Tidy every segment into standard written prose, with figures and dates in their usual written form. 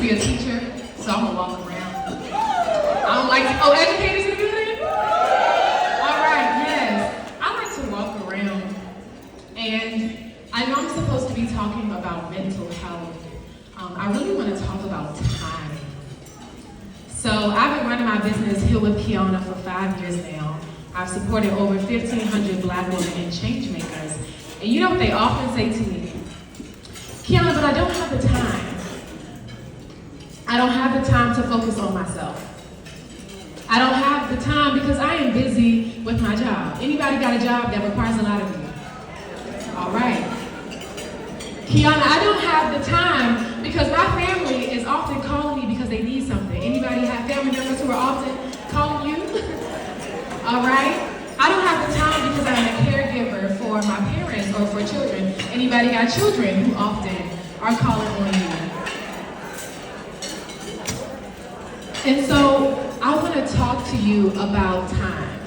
be a teacher, so I'm gonna walk around. I don't like to, educators in the building? All right, yes. I like to walk around, and I know I'm supposed to be talking about mental health. I really want to talk about time. So I've been running my business here with Keonna for 5 years now. I've supported over 1,500 Black women and change makers. And you know what they often say to me? Keonna, but I don't have the time. I don't have the time to focus on myself. I don't have the time because I am busy with my job. Anybody got a job that requires a lot of you? All right. Keonna, I don't have the time because my family is often calling me because they need something. Anybody have family members who are often calling you? All right. I don't have the time because I'm a caregiver for my parents or for children. Anybody got children who often are calling on you? And so I want to talk to you about time.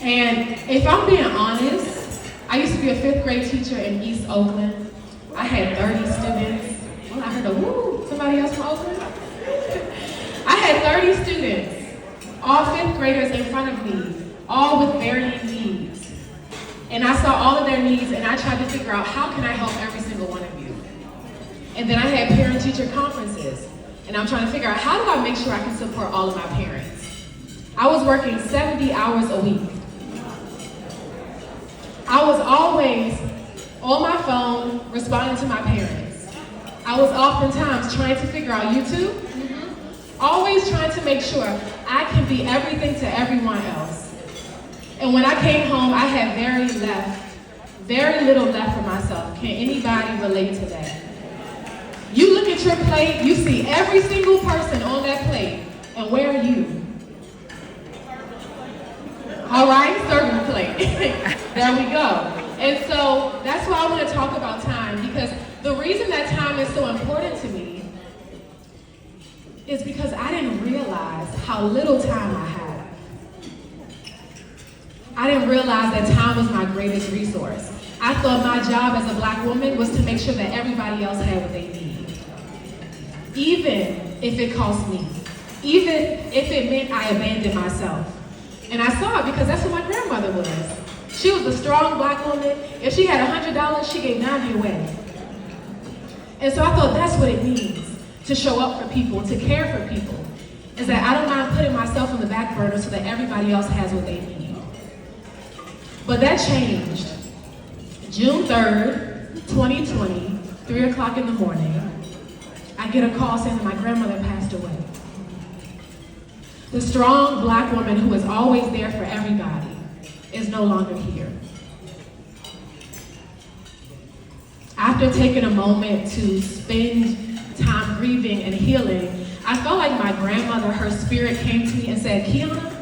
And if I'm being honest, I used to be a 5th grade teacher in East Oakland. I had 30 students. Well, I heard a woo, somebody else from Oakland? I had 30 students, all 5th graders in front of me, all with varying needs. And I saw all of their needs and I tried to figure out how can I help every single one of you. And then I had parent-teacher conferences. And I'm trying to figure out how do I make sure I can support all of my parents. I was working 70 hours a week. I was always on my phone responding to my parents. I was oftentimes trying to figure out YouTube, always trying to make sure I can be everything to everyone else. And when I came home, I had very little left for myself. Can anybody relate to that? You look at your plate, you see every single person on that plate, and where are you? All right, serving the plate. There we go. And so that's why I want to talk about time, because the reason that time is so important to me is because I didn't realize how little time I had. I didn't realize that time was my greatest resource. I thought my job as a Black woman was to make sure that everybody else had what they need. Even if it cost me. Even if it meant I abandoned myself. And I saw it because that's what my grandmother was. She was a strong Black woman. If she had $100, she gave 90 away. And so I thought that's what it means to show up for people, to care for people. Is that I don't mind putting myself on the back burner so that everybody else has what they need. But that changed. June 3rd, 2020, 3 o'clock in the morning, I get a call saying that my grandmother passed away. The strong Black woman who was always there for everybody is no longer here. After taking a moment to spend time grieving and healing, I felt like my grandmother, her spirit came to me and said, Keonna,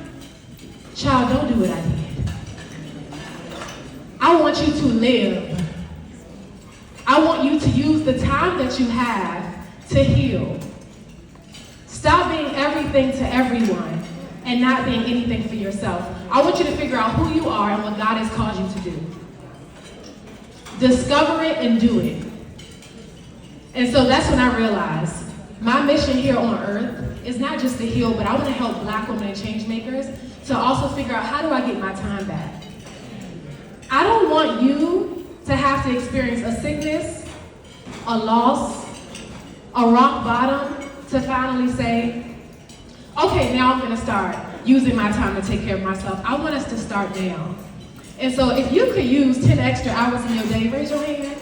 child, don't do what I did. I want you to live. I want you to use the time that you have to heal. Stop being everything to everyone and not being anything for yourself. I want you to figure out who you are and what God has called you to do. Discover it and do it. And so that's when I realized my mission here on earth is not just to heal, but I want to help Black women and change makers to also figure out how do I get my time back. I don't want you to have to experience a sickness, a loss, a rock bottom to finally say, okay, now I'm going to start using my time to take care of myself. I want us to start now. And so if you could use 10 extra hours in your day, raise your hand.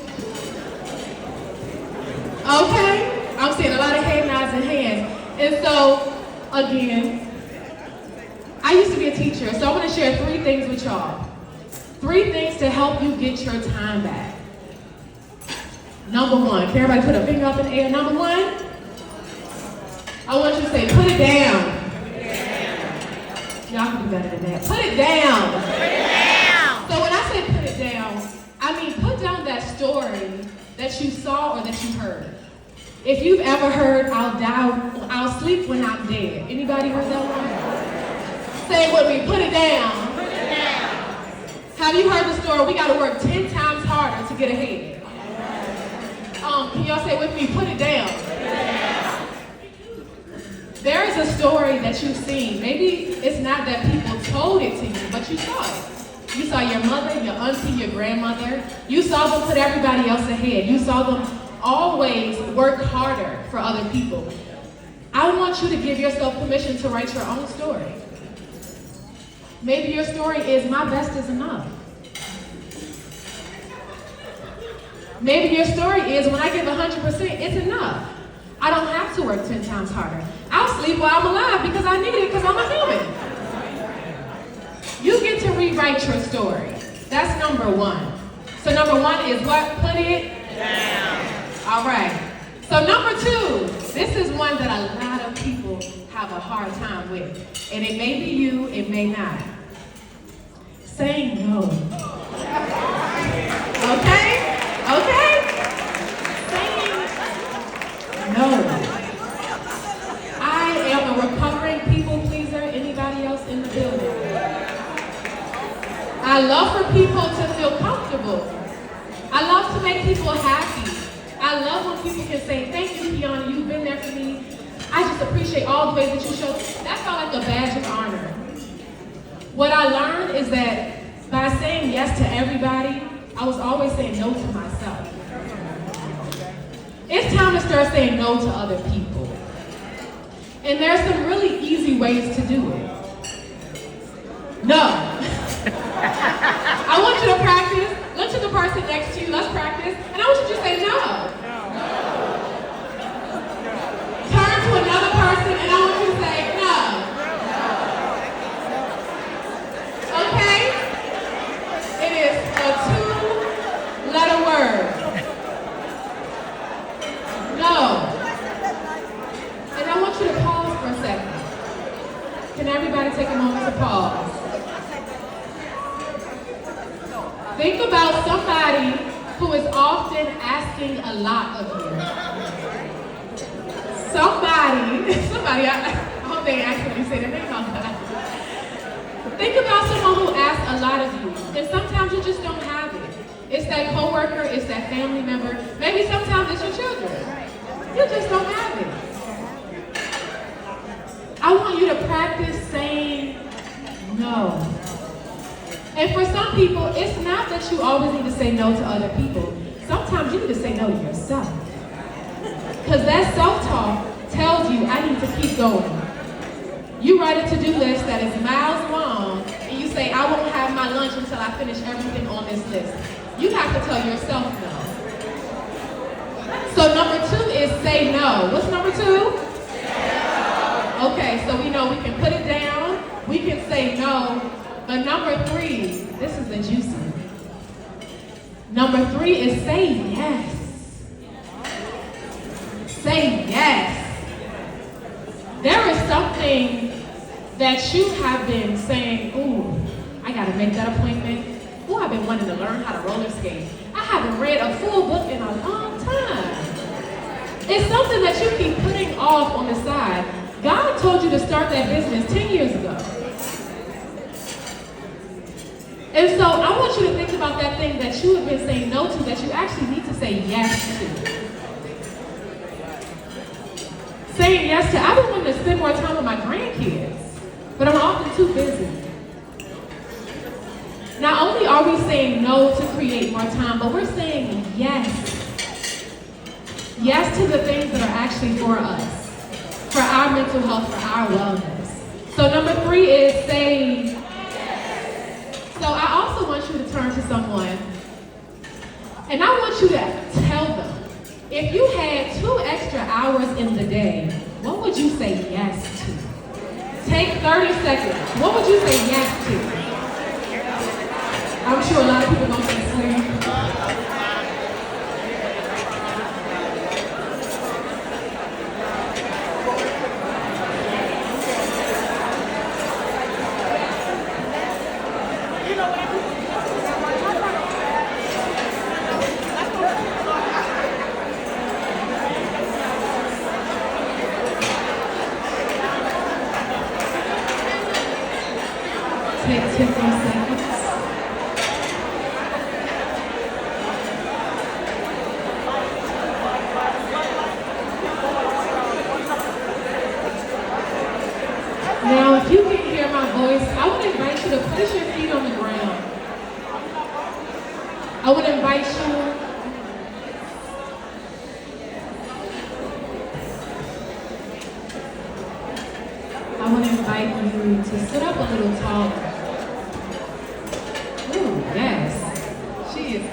Okay, I'm seeing a lot of head nods and hands. And so, again, I used to be a teacher, so I want to share 3 things with y'all. 3 things to help you get your time back. Number 1, can everybody put a finger up in the air? Number 1, I want you to say, put it down. Y'all can do better than that. Put it down. Put it down. So when I say put it down, I mean put down that story that you saw or that you heard. If you've ever heard, I'll sleep when I'm dead. Anybody heard that one? Say it with me, put it down. Put it down. Have you heard the story? We got to work 10 times harder to get ahead. Can y'all say it with me, put it down. Put it down. story that you've seen. Maybe it's not that people told it to you, but you saw it. You saw your mother, your auntie, your grandmother. You saw them put everybody else ahead. You saw them always work harder for other people. I want you to give yourself permission to write your own story. Maybe your story is, my best is enough. Maybe your story is, when I give 100%, it's enough. I don't have to work 10 times harder. I'll sleep while I'm alive because I need it because I'm a human. You get to rewrite your story. That's number one. So number one is what? Put it down. All right. So number two, this is one that a lot of people have a hard time with. And it may be you, it may not. Saying no. Okay? Okay? Saying no. I am a recovering people pleaser. Anybody else in the building? I love for people to feel comfortable. I love to make people happy. I love when people can say, thank you, Keonna, you've been there for me. I just appreciate all the ways that you showed. That felt like a badge of honor. What I learned is that by saying yes to everybody, I was always saying no to myself. It's time to start saying no to other people. And there's some really easy ways to do it. No. I want you to practice. Look to the person next to you. Let's practice. And I want you to say no. Turn to another person and I want you to say no. Okay? It is a 2-letter word. No. And I want you to pause for a second. Can everybody take a moment to pause? Think about somebody who is often asking a lot of you. Somebody, I hope they actually say their name out loud. Think about someone who asks a lot of you, and sometimes you just don't have it. It's that coworker, it's that family member, maybe sometimes it's your children. You just don't have it. I want you to practice saying no. And for some people, it's not that you always need to say no to other people. Sometimes you need to say no to yourself. Because that self-talk tells you, I need to keep going. You write a to-do list that is miles long, and you say, I won't have my lunch until I finish everything on this list. You have to tell yourself no. So number 2 is say no. What's number 2? Okay, so we know we can put it down, we can say no. But number 3, this is the juicy. Number 3 is say yes. Say yes. There is something that you have been saying, ooh, I gotta make that appointment. Ooh, I've been wanting to learn how to roller skate. I haven't read a full book in a long time. It's something that you keep putting off on the side. God told you to start that business 10 years ago. And so I want you to think about that thing that you have been saying no to that you actually need to say yes to. Saying yes to, I've been wanting to spend more time with my grandkids, but I'm often too busy. Not only are we saying no to create more time, but we're saying yes. Yes to the things that are actually for us, for our mental health, for our wellness. So number 3 is say. So I also want you to turn to someone, and I want you to tell them, if you had 2 extra hours in the day, what would you say yes to? Take 30 seconds. What would you say yes to? I'm sure a lot of people don't say sleep. Take 10 more seconds. to invite you. I want to invite you to sit up a little taller. Ooh, yes. She is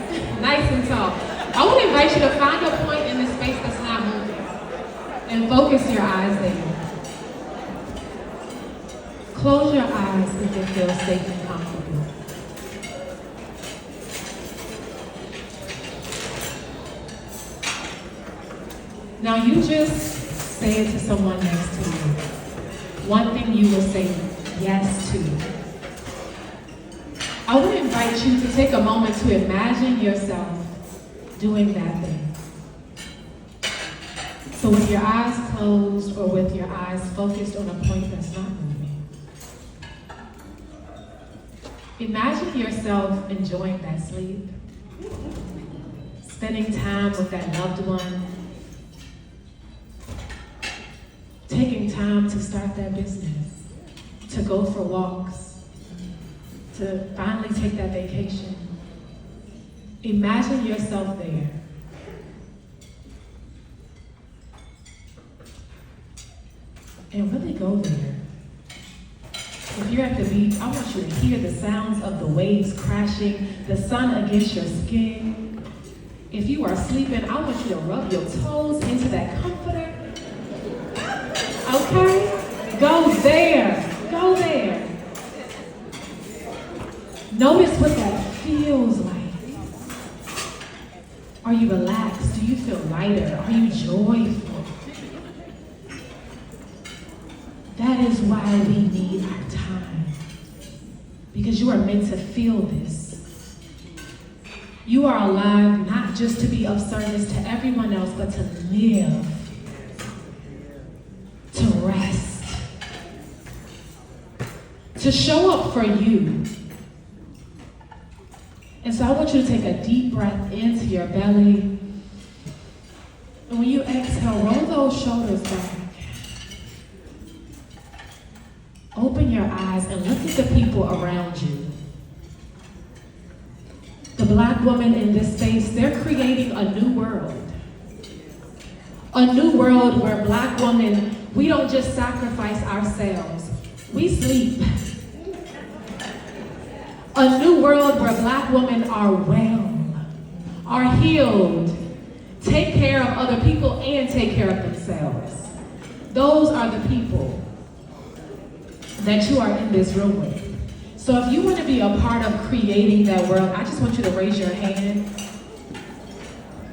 nice and tall. I want to invite you to find a point in the space that's not moving and focus your eyes there. Close your eyes if it feels safe and comfortable. Now you just say it to someone next to you. One thing you will say yes to. I would invite you to take a moment to imagine yourself doing that thing. So with your eyes closed or with your eyes focused on a point that's not moving, imagine yourself enjoying that sleep, spending time with that loved one, taking time to start that business, to go for walks, to finally take that vacation. Imagine yourself there. And really go there. If you're at the beach, I want you to hear the sounds of the waves crashing, the sun against your skin. If you are sleeping, I want you to rub your toes into that comforter. Okay? Go there. Go there. Notice what that feels like. Are you relaxed? Do you feel lighter? Are you joyful? That is why we need our time. Because you are meant to feel this. You are alive not just to be of service to everyone else, but to live, to rest, to show up for you. And so I want you to take a deep breath into your belly. And when you exhale, roll those shoulders back. Open your eyes and look at the people around you. The Black woman in this space, they're creating a new world. A new world where Black women, we don't just sacrifice ourselves, we sleep. A new world where Black women are well, are healed, take care of other people and take care of themselves. Those are the people that you are in this room with. So if you want to be a part of creating that world, I just want you to raise your hand.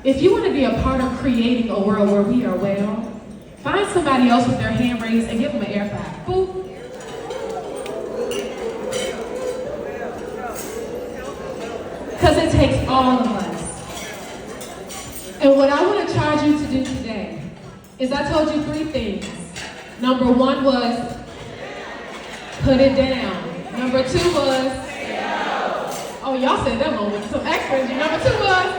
If you want to be a part of creating a world where we are well, find somebody else with their hand raised and give them an air five. Boop. Because it takes all of us. And what I want to charge you to do today is I told you 3 things. Number 1 was put it down. Number 2 was say no. Oh, y'all said that one with some extra energy. Number 2 was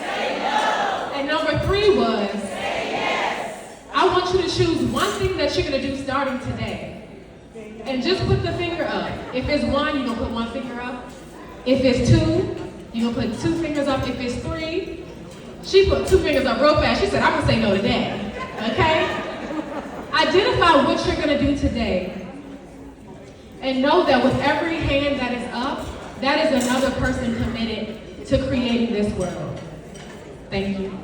say no. And number 3 was say yes. I want you to choose one thing that you're going to do starting today. And just put the finger up. If it's 1, you're going to put 1 finger up. If it's 2, you're going to put 2 fingers up. If it's 3, she put 2 fingers up real fast. She said, I'm going to say no today. Okay? Identify what you're going to do today. And know that with every hand that is up, that is another person committed to creating this world. Thank you.